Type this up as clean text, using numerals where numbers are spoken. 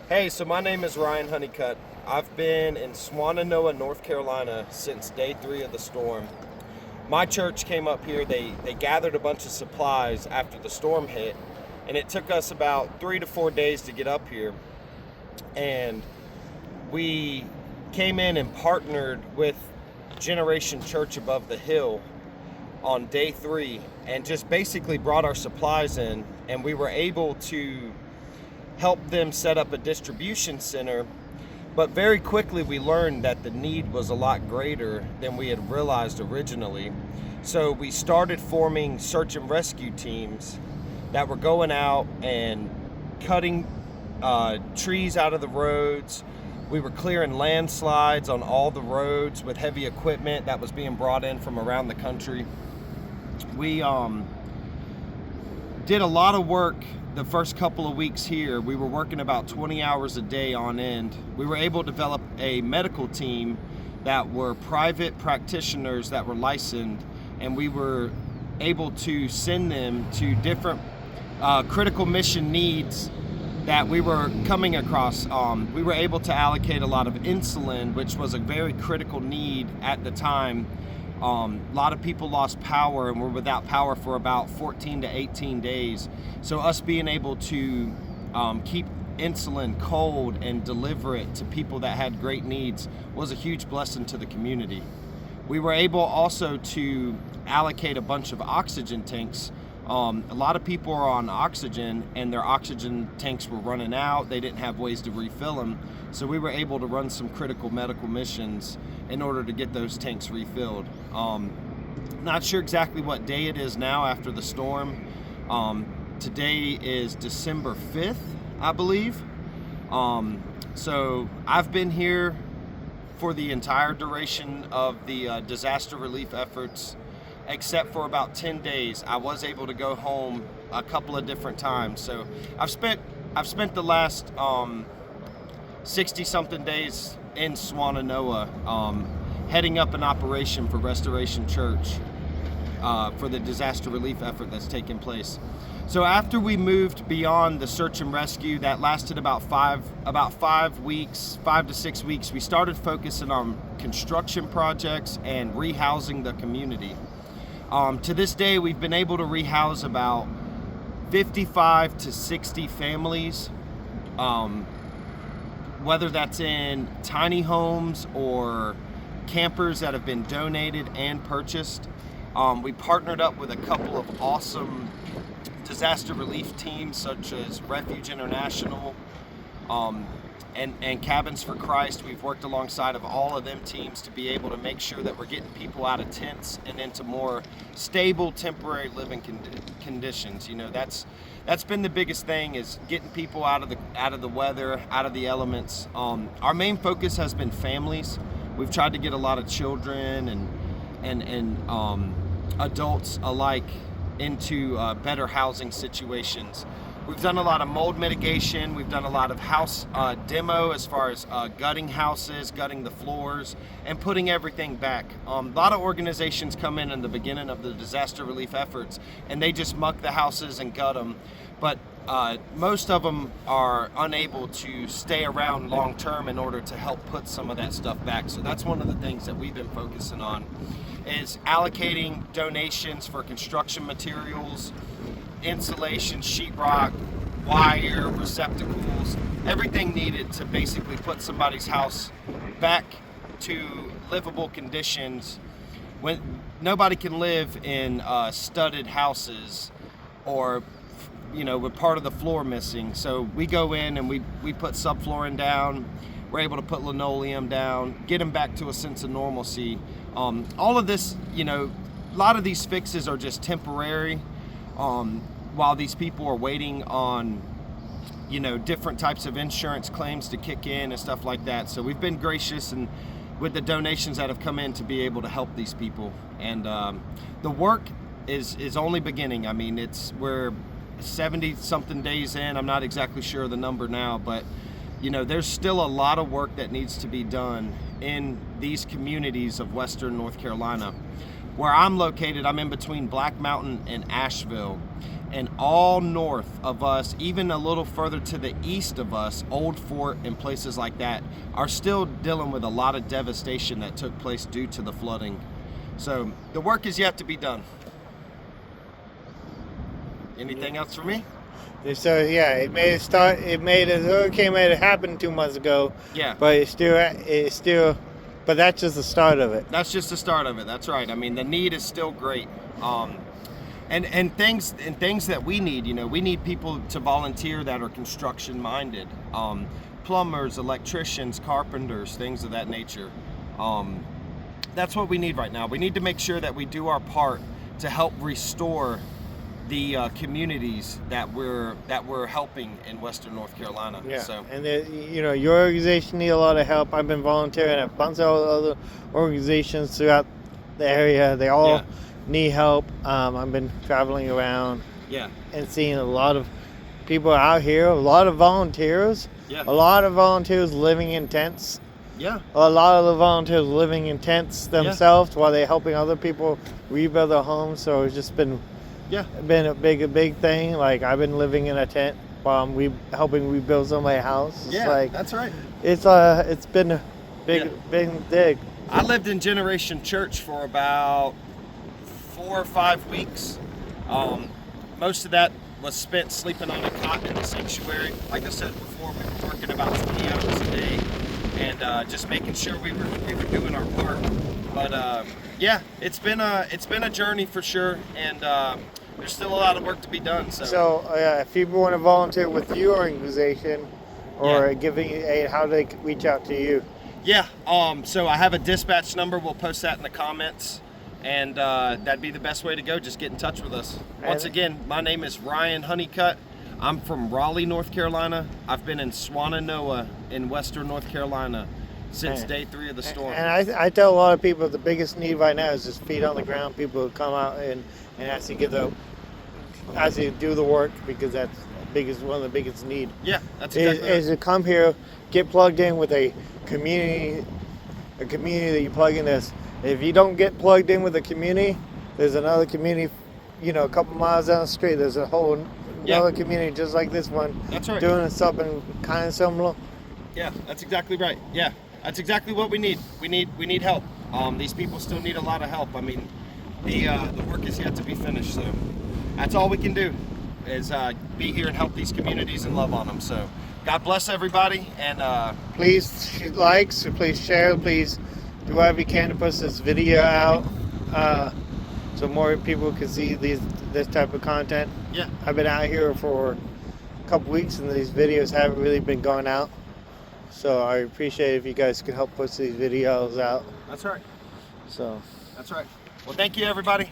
Hey, so my name is Ryan Honeycutt. I've been in Swannanoa, North Carolina since day 3 of the storm. My church came up here, they gathered a bunch of supplies after the storm hit, and it took us about 3 to 4 days to get up here. And we came in and partnered with Generation Church above the hill on day 3 and just basically brought our supplies in, and we were able to help them set up a distribution center. But very quickly we learned that the need was a lot greater than we had realized originally. So we started forming search and rescue teams that were going out and cutting trees out of the roads. We were clearing landslides on all the roads with heavy equipment that was being brought in from around the country. We did a lot of work the first couple of weeks here. We were working about 20 hours a day on end. We were able to develop a medical team that were private practitioners that were licensed, and we were able to send them to different critical mission needs that we were coming across. We were able to allocate a lot of insulin, which was a very critical need at the time. A lot of people lost power and were without power for about 14 to 18 days. So us being able to keep insulin cold and deliver it to people that had great needs was a huge blessing to the community. We were able also to allocate a bunch of oxygen tanks. A lot of people are on oxygen and their oxygen tanks were running out. They didn't have ways to refill them. So we were able to run some critical medical missions in order to get those tanks refilled. Not sure exactly what day it is now after the storm. Today is December 5th, I believe. So I've been here for the entire duration of the disaster relief efforts, except for about 10 days. I was able to go home a couple of different times. So I've spent the last 60 something days in Swannanoa, heading up an operation for Restoration Church for the disaster relief effort that's taking place. So after we moved beyond the search and rescue, that lasted about 5 weeks, 5 to 6 weeks, we started focusing on construction projects and rehousing the community. To this day, we've been able to rehouse about 55 to 60 families, whether that's in tiny homes or campers that have been donated and purchased. We partnered up with a couple of awesome disaster relief teams such as Refuge International and Cabins for Christ. We've worked alongside of all of them teams to be able to make sure that we're getting people out of tents and into more stable temporary living conditions. You know, that's been the biggest thing, is getting people out of the weather, out of the elements. Our main focus has been families. We've tried to get a lot of children and adults alike into better housing situations. We've done a lot of mold mitigation. We've done a lot of house demo as far as gutting houses, gutting the floors, and putting everything back. A lot of organizations come in the beginning of the disaster relief efforts and they just muck the houses and gut them. But most of them are unable to stay around long term in order to help put some of that stuff back. So that's one of the things that we've been focusing on, is allocating donations for construction materials, insulation, sheetrock, wire, receptacles, everything needed to basically put somebody's house back to livable conditions. When nobody can live in studded houses, or with part of the floor missing. So we go in and we put subflooring down. We're able to put linoleum down, get them back to a sense of normalcy. All of this, a lot of these fixes are just temporary, while these people are waiting on, different types of insurance claims to kick in and stuff like that. So we've been gracious and with the donations that have come in to be able to help these people. And the work is only beginning. I mean, we're 70 something days in. I'm not exactly sure of the number now, but there's still a lot of work that needs to be done in these communities of Western North Carolina. Where I'm located, I'm in between Black Mountain and Asheville. and all north of us, even a little further to the east of us, Old Fort and places like that, are still dealing with a lot of devastation that took place due to the flooding. So the work is yet to be done. Anything else for me? So yeah, it made it start. It made a hurricane made it happen 2 months ago. Yeah. But it's still, but that's just the start of it. That's just the start of it. That's right. I mean, the need is still great. And things that we need, you know, we need people to volunteer that are construction minded, plumbers, electricians, carpenters, things of that nature. That's what we need right now. We need to make sure that we do our part to help restore the communities that we're helping in Western North Carolina. Yeah. So, And you know, your organization need a lot of help. I've been volunteering at a bunch of other organizations throughout the area. They all need help. I've been traveling around and seeing a lot of people out here, a lot of volunteers, a lot of volunteers living in tents. Yeah. A lot of the volunteers living in tents themselves while they're helping other people rebuild their homes. So it's just been a big thing. Like, I've been living in a tent while I'm helping rebuild somebody's house. It's like, that's right. It's been a big dig. I lived in Generation Church for about 4 or 5 weeks. Most of that was spent sleeping on a cot in the sanctuary. Like I said before, we were working about 20 hours a day and just making sure we were doing our part. But yeah, it's been a journey for sure, and there's still a lot of work to be done. So if people want to volunteer with your organization or giving you aid, how do they reach out to you? Yeah, so I have a dispatch number. We'll post that in the comments, and that'd be the best way to go. Just get in touch with us. Once again, my name is Ryan Honeycutt. I'm from Raleigh, North Carolina. I've been in Swannanoa in Western North Carolina since day 3 of the storm. And I tell a lot of people the biggest need right now is just feet on the ground. People who come out and actually do the work, because that's one of the biggest need. Yeah, that's exactly is to come here, get plugged in with a community that you plug in this. If you don't get plugged in with a community, there's another community, you know, a couple miles down the street. There's a whole another community just like this one. That's right. Doing something kind of similar. Yeah, that's exactly right. Yeah, that's exactly what we need. We need help. These people still need a lot of help. I mean, the work is yet to be finished. So that's all we can do is be here and help these communities and love on them. So God bless everybody, and please like, please share, please do whatever you can to push this video out, so more people can see this type of content. Yeah. I've been out here for a couple weeks and these videos haven't really been going out. So I appreciate if you guys can help push these videos out. That's right. So. That's right. Well, thank you, everybody.